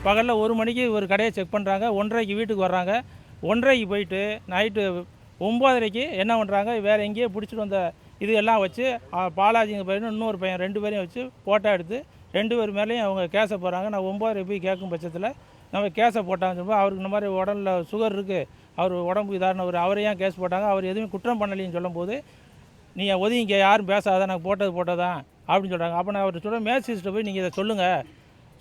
பகலில் 1 மணிக்கு ஒரு கடையை செக் பண்ணுறாங்க, 1:30க்கு வீட்டுக்கு வர்றாங்க. 1:30க்கு போயிட்டு நைட்டு 9:30க்கு என்ன பண்ணுறாங்க, வேறு எங்கேயோ பிடிச்சிட்டு வந்த இது எல்லாம் வச்சு பாலாஜிங்க பையனும் இன்னொரு பையன் 2 பேரையும் வச்சு ஃபோட்டோ எடுத்து 2 பேர் மேலேயும் அவங்க கேஸை போடுறாங்க. நான் 9:30 போய் கேட்கும் பட்சத்தில் நம்ம கேஸை போட்டாங்கன்னு சொல்லுவோம். அவருக்கு இந்த மாதிரி உடலில் சுகர் இருக்குது, அவர் உடம்பு இதானவர், அவரை ஏன் கேஸ் போட்டாங்க, அவர் எதுவுமே குற்றம் பண்ணலைன்னு சொல்லும்போது, நீ ஒதுங்கிங்க, யாரும் பேசாத, நாங்கள் போட்டதான் அப்படின்னு சொல்கிறாங்க. அப்போ நான் அவர் சொல்கிறேன், மேஜிஸ்ட்ரேட்டை போய் நீங்கள் இதை சொல்லுங்கள்.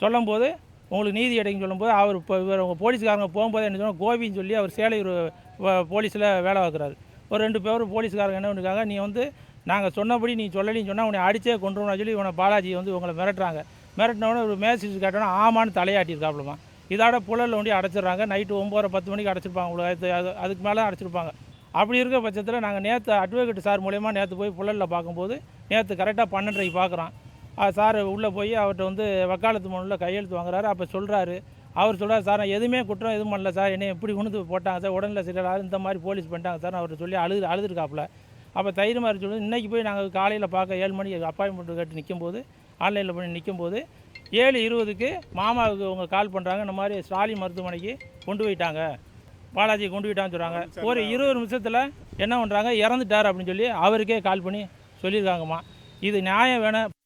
சொல்லும்போது உங்களுக்கு நீதி கிடைக்குன்னு சொல்லும்போது அவர் இப்போ இவர் உங்கள் போலீஸ்காரங்க போகும்போது என்ன சொன்னால், கோபின்னு சொல்லி அவர் சேலையூர் போலீஸில் வேலை பார்க்குறாரு. ஒரு 2 பேர் போலீஸ்காரங்க என்ன பண்ணிருக்காங்க, நீ வந்து நாங்கள் சொன்னபடி நீ சொல்லலின்னு சொன்னால் உன்னை அடித்தே கொண்டுருவோம்னு சொல்லி இவனை பாலாஜி வந்து உங்களை மிரட்டுறாங்க. மிரட்டினவொடனே ஒரு மேஜிஸ்ட்ரேட் கேட்டோன்னா ஆமான்னு தலையாட்டியிருக்காப்புலமா. இதோட புழலில் ஒண்டி அடைச்சிடுறாங்க. நைட்டு 9:30-10 மணிக்கு அடைச்சிருப்பாங்க. உங்களுக்கு அதுக்கு மேலே அடைச்சிருப்பாங்க. அப்படி இருக்க பட்சத்தில் நாங்கள் நேற்று அட்வொகேட் சார் மூலயமா நேற்று போய் புழலில் பார்க்கும்போது நேற்று கரெக்டாக 12:30க்கு பார்க்குறோம். சார் உள்ளே போய் அவர்கிட்ட வந்து வக்காலத்து மனுவில் கையெழுத்து வாங்குறாரு. அப்போ சொல்கிறாரு, அவர் சொல்கிறார், சார் நான் எதுவுமே குற்றம் எதுவும் பண்ணல சார், என்னை எப்படி கொண்டு போட்டாங்க சார், உடனே சரியில்லாத இந்த மாதிரி போலீஸ் பண்ணிட்டாங்க சார் அவர்கிட்ட சொல்லி அழுதுருக்காப்புல. அப்போ தைரியமாக சொல்லி இன்றைக்கி போய் நாங்கள் காலையில் பார்க்க 7 மணிக்கு அப்பாயின்மெண்ட் கேட்டு நிற்கும்போது, ஆன்லைனில் பண்ணி நிற்கும்போது 7:20க்கு மாமாவுக்கு அவங்க கால் பண்ணுறாங்க, இந்த மாதிரி ஸ்டாலின் மருத்துவமனைக்கு கொண்டு போயிட்டாங்க, பாலாஜி கொண்டு போயிட்டான்னு சொல்கிறாங்க. ஒரு 20 நிமிஷத்தில் என்ன பண்ணுறாங்க, இறந்துட்டார் அப்படின்னு சொல்லி அவருக்கே கால் பண்ணி சொல்லியிருக்காங்கம்மா. இது நியாயம் வேணும்.